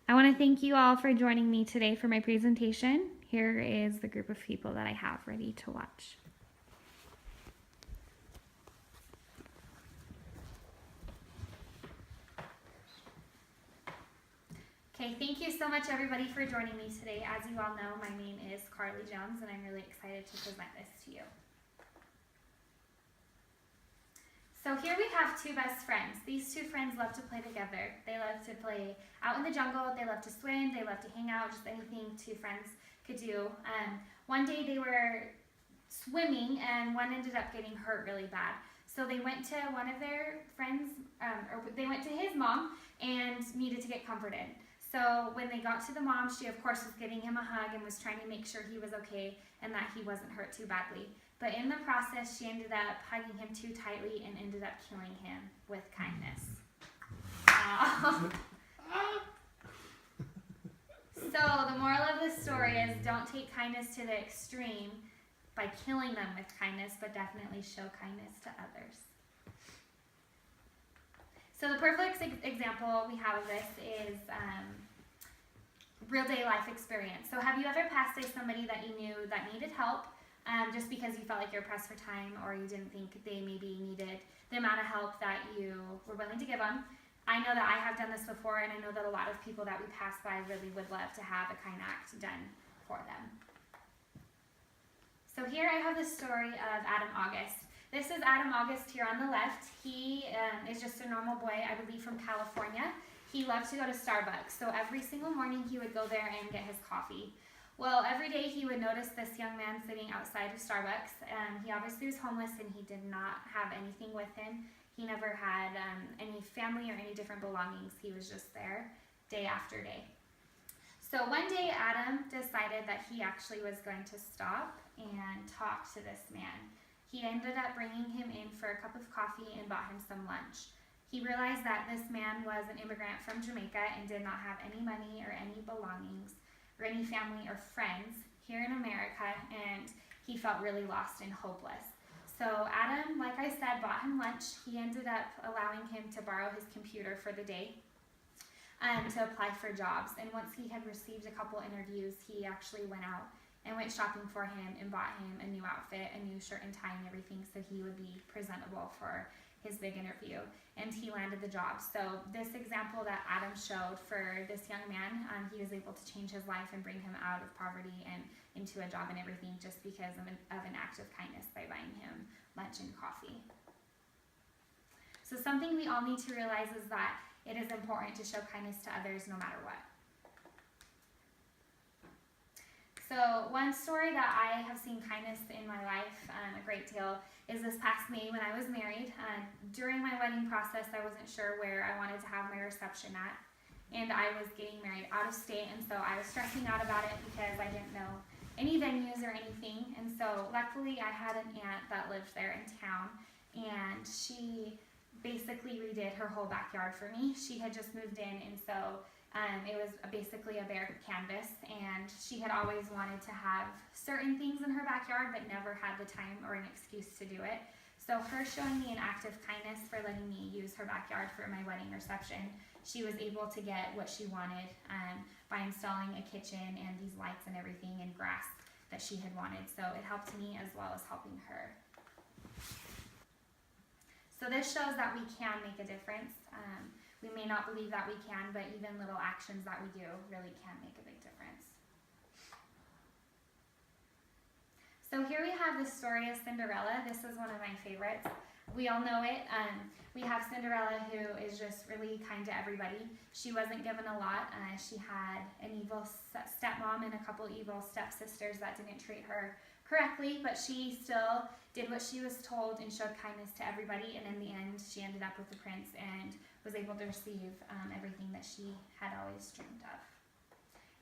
I want to thank you all for joining me today for my presentation. Here is the group of people that I have ready to watch. Okay, thank you so much everybody for joining me today. As you all know, my name is Carly Jones and I'm really excited to present this to you. So here we have two best friends. These two friends love to play together. They love to play out in the jungle, they love to swim, they love to hang out, just anything two friends could do. One day they were swimming and one ended up getting hurt really bad. So they went to one of their friends, or they went to his mom and needed to get comforted. So when they got to the mom, she of course was giving him a hug and was trying to make sure he was okay and that he wasn't hurt too badly. But in the process, she ended up hugging him too tightly and ended up killing him with kindness. So the moral of the story is don't take kindness to the extreme by killing them with kindness, but definitely show kindness to others. So the perfect example we have of this is real day life experience. So have you ever passed by somebody that you knew that needed help just because you felt like you're pressed for time or you didn't think they maybe needed the amount of help that you were willing to give them? I know that I have done this before, and I know that a lot of people that we pass by really would love to have a kind act done for them. So here I have the story of Adam August. This is Adam August here on the left. He is just a normal boy, I believe from California. He loved to go to Starbucks, so every single morning he would go there and get his coffee. Well, every day he would notice this young man sitting outside of Starbucks. He obviously was homeless and he did not have anything with him. He never had any family or any different belongings. He was just there day after day. So one day Adam decided that he actually was going to stop and talk to this man. He ended up bringing him in for a cup of coffee and bought him some lunch. He realized that this man was an immigrant from Jamaica and did not have any money or any belongings or any family or friends here in America, and he felt really lost and hopeless. So Adam, like I said, bought him lunch. He ended up allowing him to borrow his computer for the day to apply for jobs. And once he had received a couple interviews, he actually went out and went shopping for him and bought him a new outfit, a new shirt and tie and everything so he would be presentable for his big interview. And he landed the job. So this example that Adam showed for this young man, he was able to change his life and bring him out of poverty and into a job and everything just because of an act of kindness by buying him lunch and coffee. So something we all need to realize is that it is important to show kindness to others no matter what. So one story that I have seen kindness in my life a great deal is this past May when I was married. During my wedding process, I wasn't sure where I wanted to have my reception at, and I was getting married out of state, and so I was stressing out about it because I didn't know any venues or anything. And so luckily I had an aunt that lived there in town, and she basically redid her whole backyard for me. She had just moved in, and so it was basically a bare canvas, and she had always wanted to have certain things in her backyard but never had the time or an excuse to do it. So her showing me an act of kindness for letting me use her backyard for my wedding reception, she was able to get what she wanted by installing a kitchen and these lights and everything and grass that she had wanted. So it helped me as well as helping her. So this shows that we can make a difference. We may not believe that we can, but even little actions that we do really can make a big difference. So here we have the story of Cinderella. This is one of my favorites. We all know it. We have Cinderella, who is just really kind to everybody. She wasn't given a lot. She had an evil stepmom and a couple evil stepsisters that didn't treat her correctly, but she still did what she was told and showed kindness to everybody, and in the end she ended up with the prince and was able to receive everything that she had always dreamed of.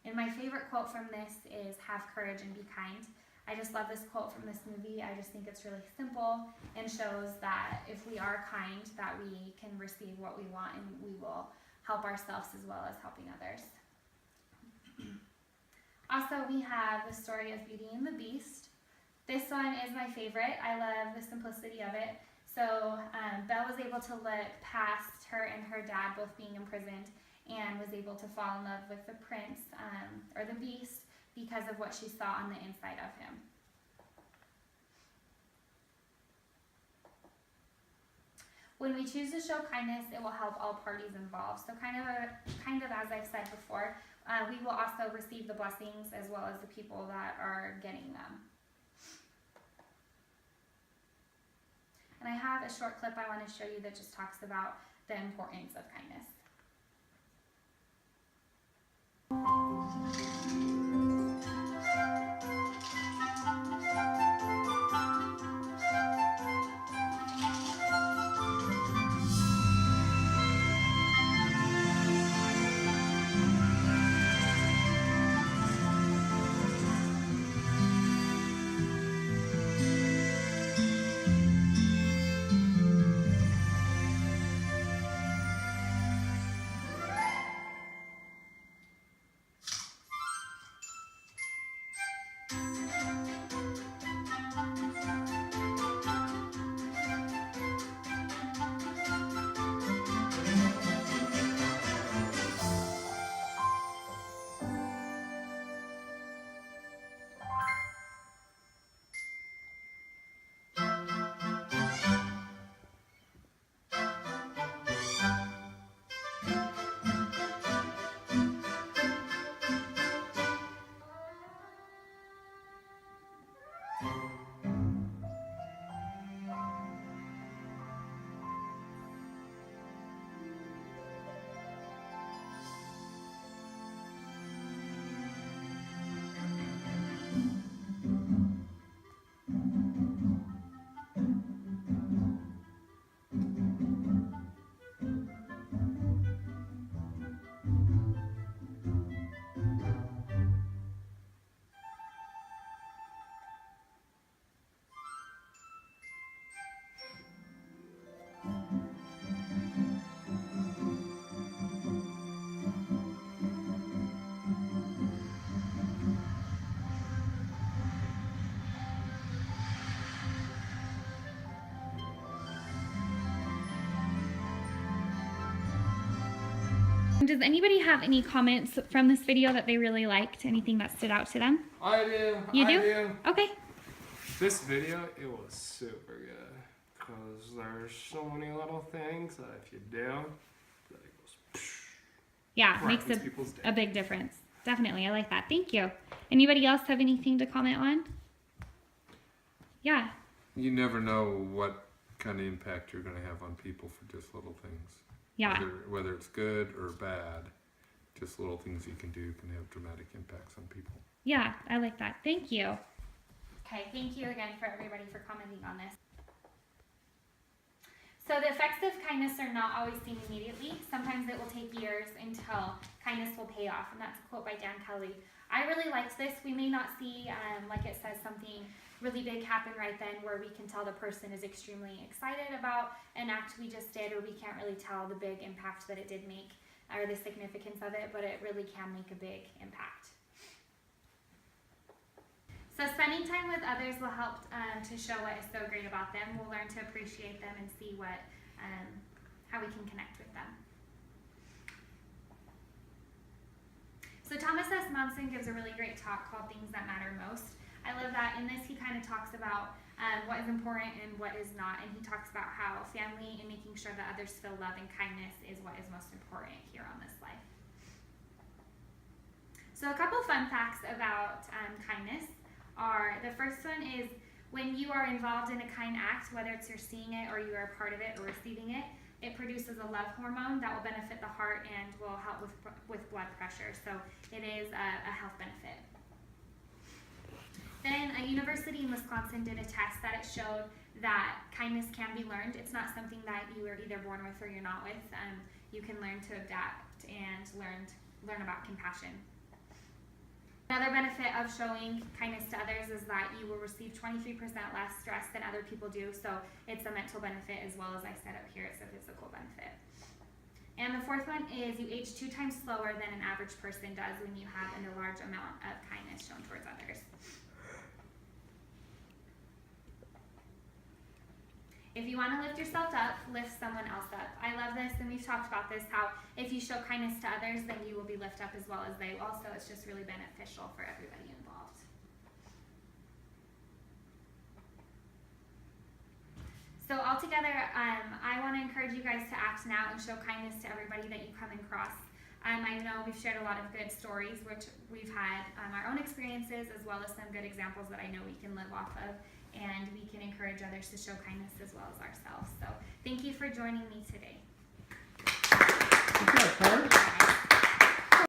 And my favorite quote from this is, "Have courage and be kind." I just love this quote from this movie. I just think it's really simple and shows that if we are kind, that we can receive what we want and we will help ourselves as well as helping others. Also, we have the story of Beauty and the Beast. This one is my favorite. I love the simplicity of it. So Belle was able to look past her and her dad both being imprisoned and was able to fall in love with the prince, or the beast, because of what she saw on the inside of him. When we choose to show kindness, it will help all parties involved. So kind of as I've said before, we will also receive the blessings as well as the people that are getting them. And I have a short clip I want to show you that just talks about the importance of kindness. Does anybody have any comments from this video that they really liked? Anything that stood out to them? I do. You do? I do. Okay. This video, it was super good. Because there's so many little things that if you do, that it goes Yeah, right makes people's day. a big difference. Definitely, I like that. Thank you. Anybody else have anything to comment on? Yeah. You never know what kind of impact you're going to have on people for just little things. Yeah. Whether it's good or bad, just little things you can do can have dramatic impacts on people. Yeah, I like that. Thank you. Okay, thank you again for everybody for commenting on this. So the effects of kindness are not always seen immediately. Sometimes it will take years until kindness will pay off, and that's a quote by Dan Kelly. I really liked this. We may not see, like it says, something really big happen right then where we can tell the person is extremely excited about an act we just did, or we can't really tell the big impact that it did make or the significance of it, but it really can make a big impact. So spending time with others will help to show what is so great about them. We'll learn to appreciate them and see what, how we can connect with them. So Thomas S. Monson gives a really great talk called Things That Matter Most. I love that. In this, he kind of talks about what is important and what is not, and he talks about how family and making sure that others feel love and kindness is what is most important here on this life. So a couple fun facts about kindness are, the first one is when you are involved in a kind act, whether it's you're seeing it or you are a part of it or receiving it, it produces a love hormone that will benefit the heart and will help with blood pressure. So it is a health benefit. Then a university in Wisconsin did a test that it showed that kindness can be learned. It's not something that you are either born with or you're not with. You can learn to adapt and learn about compassion. Another benefit of showing kindness to others is that you will receive 23% less stress than other people do. So it's a mental benefit as well as I said up here, it's a physical benefit. And the fourth one is you age 2 times slower than an average person does when you have a large amount of kindness shown towards others. If you want to lift yourself up, lift someone else up. I love this, and we've talked about this, how if you show kindness to others, then you will be lifted up as well as they will. So it's just really beneficial for everybody involved. So altogether, I want to encourage you guys to act now and show kindness to everybody that you come across. I know we've shared a lot of good stories, which we've had our own experiences, as well as some good examples that I know we can live off of, and we can encourage others to show kindness as well as ourselves. So thank you for joining me today. Good job, Carter.